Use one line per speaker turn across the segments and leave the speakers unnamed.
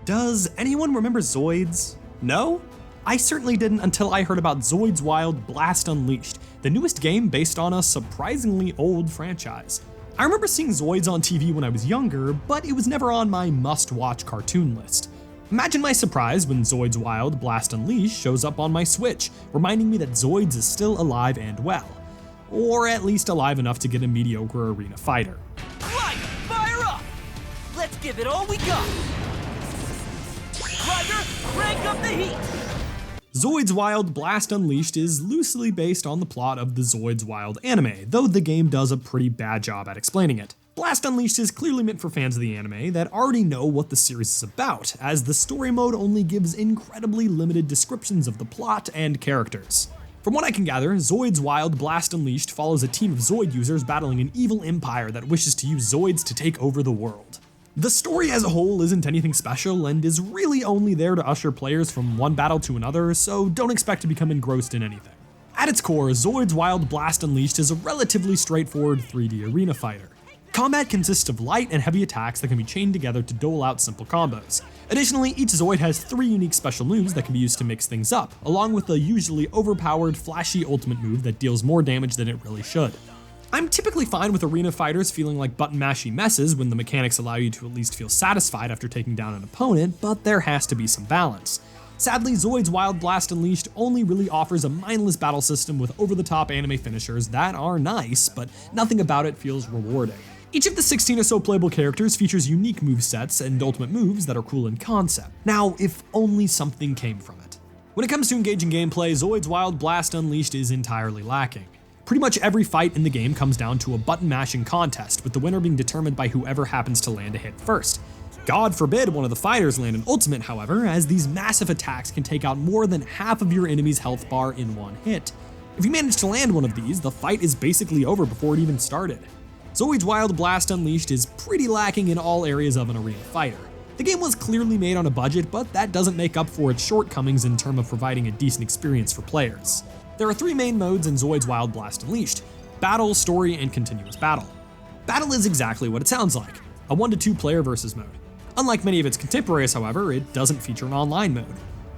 Does anyone remember Zoids? No? I certainly didn't until I heard about Zoids Wild Blast Unleashed, the newest game based on a surprisingly old franchise. I remember seeing Zoids on TV when I was younger, but it was never on my must-watch cartoon list. Imagine my surprise when Zoids Wild Blast Unleashed shows up on my Switch, reminding me that Zoids is still alive and well. Or at least alive enough to get a mediocre arena fighter.
Right, fire up! Let's give it all we got! Roger, crank up the heat!
Zoids Wild Blast Unleashed is loosely based on the plot of the Zoids Wild anime, though the game does a pretty bad job at explaining it. Blast Unleashed is clearly meant for fans of the anime that already know what the series is about, as the story mode only gives incredibly limited descriptions of the plot and characters. From what I can gather, Zoids Wild Blast Unleashed follows a team of Zoid users battling an evil empire that wishes to use Zoids to take over the world. The story as a whole isn't anything special and is really only there to usher players from one battle to another, so don't expect to become engrossed in anything. At its core, Zoids Wild Blast Unleashed is a relatively straightforward 3D arena fighter. Combat consists of light and heavy attacks that can be chained together to dole out simple combos. Additionally, each Zoid has 3 unique special moves that can be used to mix things up, along with a usually overpowered, flashy ultimate move that deals more damage than it really should. I'm typically fine with arena fighters feeling like button-mashy messes when the mechanics allow you to at least feel satisfied after taking down an opponent, but there has to be some balance. Sadly, Zoids Wild Blast Unleashed only really offers a mindless battle system with over-the-top anime finishers that are nice, but nothing about it feels rewarding. Each of the 16 or so playable characters features unique movesets and ultimate moves that are cool in concept. Now, if only something came from it. When it comes to engaging gameplay, Zoids Wild Blast Unleashed is entirely lacking. Pretty much every fight in the game comes down to a button mashing contest, with the winner being determined by whoever happens to land a hit first. God forbid one of the fighters land an ultimate, however, as these massive attacks can take out more than half of your enemy's health bar in one hit. If you manage to land one of these, the fight is basically over before it even started. Zoids Wild Blast Unleashed is pretty lacking in all areas of an arena fighter. The game was clearly made on a budget, but that doesn't make up for its shortcomings in terms of providing a decent experience for players. There are 3 main modes in Zoids Wild Blast Unleashed: Battle, Story, and Continuous Battle. Battle is exactly what it sounds like, a 1 to 2 player versus mode. Unlike many of its contemporaries, however, it doesn't feature an online mode.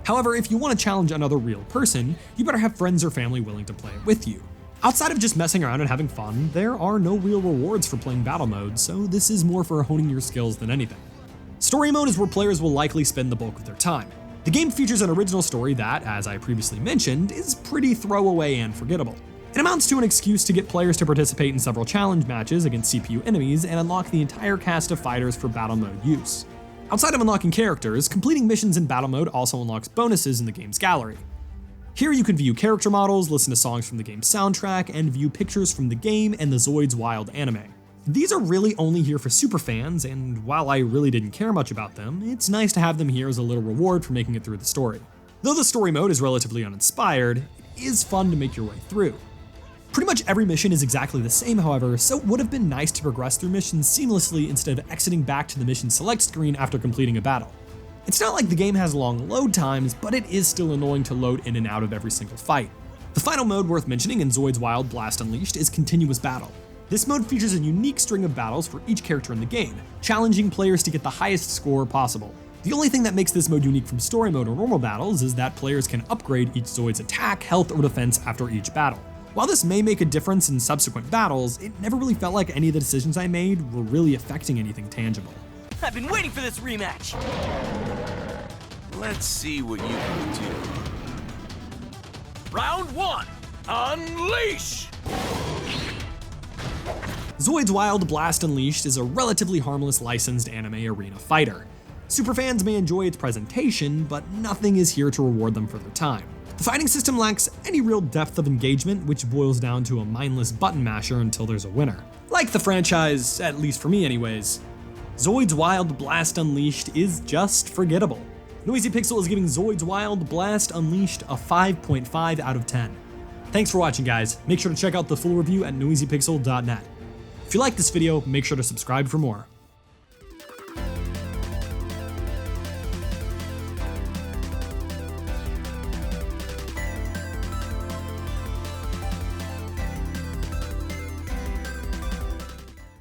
However, if you want to challenge another real person, you better have friends or family willing to play it with you. Outside of just messing around and having fun, there are no real rewards for playing battle mode, so this is more for honing your skills than anything. Story mode is where players will likely spend the bulk of their time. The game features an original story that, as I previously mentioned, is pretty throwaway and forgettable. It amounts to an excuse to get players to participate in several challenge matches against CPU enemies and unlock the entire cast of fighters for battle mode use. Outside of unlocking characters, completing missions in battle mode also unlocks bonuses in the game's gallery. Here you can view character models, listen to songs from the game's soundtrack, and view pictures from the game and the Zoids Wild anime. These are really only here for superfans, and while I really didn't care much about them, it's nice to have them here as a little reward for making it through the story. Though the story mode is relatively uninspired, it is fun to make your way through. Pretty much every mission is exactly the same, however, so it would have been nice to progress through missions seamlessly instead of exiting back to the mission select screen after completing a battle. It's not like the game has long load times, but it is still annoying to load in and out of every single fight. The final mode worth mentioning in Zoids Wild Blast Unleashed is Continuous Battle. This mode features a unique string of battles for each character in the game, challenging players to get the highest score possible. The only thing that makes this mode unique from story mode or normal battles is that players can upgrade each Zoid's attack, health, or defense after each battle. While this may make a difference in subsequent battles, it never really felt like any of the decisions I made were really affecting anything tangible.
I've been waiting for this rematch!
Let's see what you can do.
Round 1, unleash!
Zoids Wild Blast Unleashed is a relatively harmless licensed anime arena fighter. Superfans may enjoy its presentation, but nothing is here to reward them for their time. The fighting system lacks any real depth of engagement, which boils down to a mindless button masher until there's a winner. Like the franchise, at least for me anyways, Zoids Wild Blast Unleashed is just forgettable. Noisy Pixel is giving Zoids Wild Blast Unleashed a 5.5 out of 10. Thanks for watching, guys. Make sure to check out the full review at noisypixel.net. If you like this video, make sure to subscribe for more.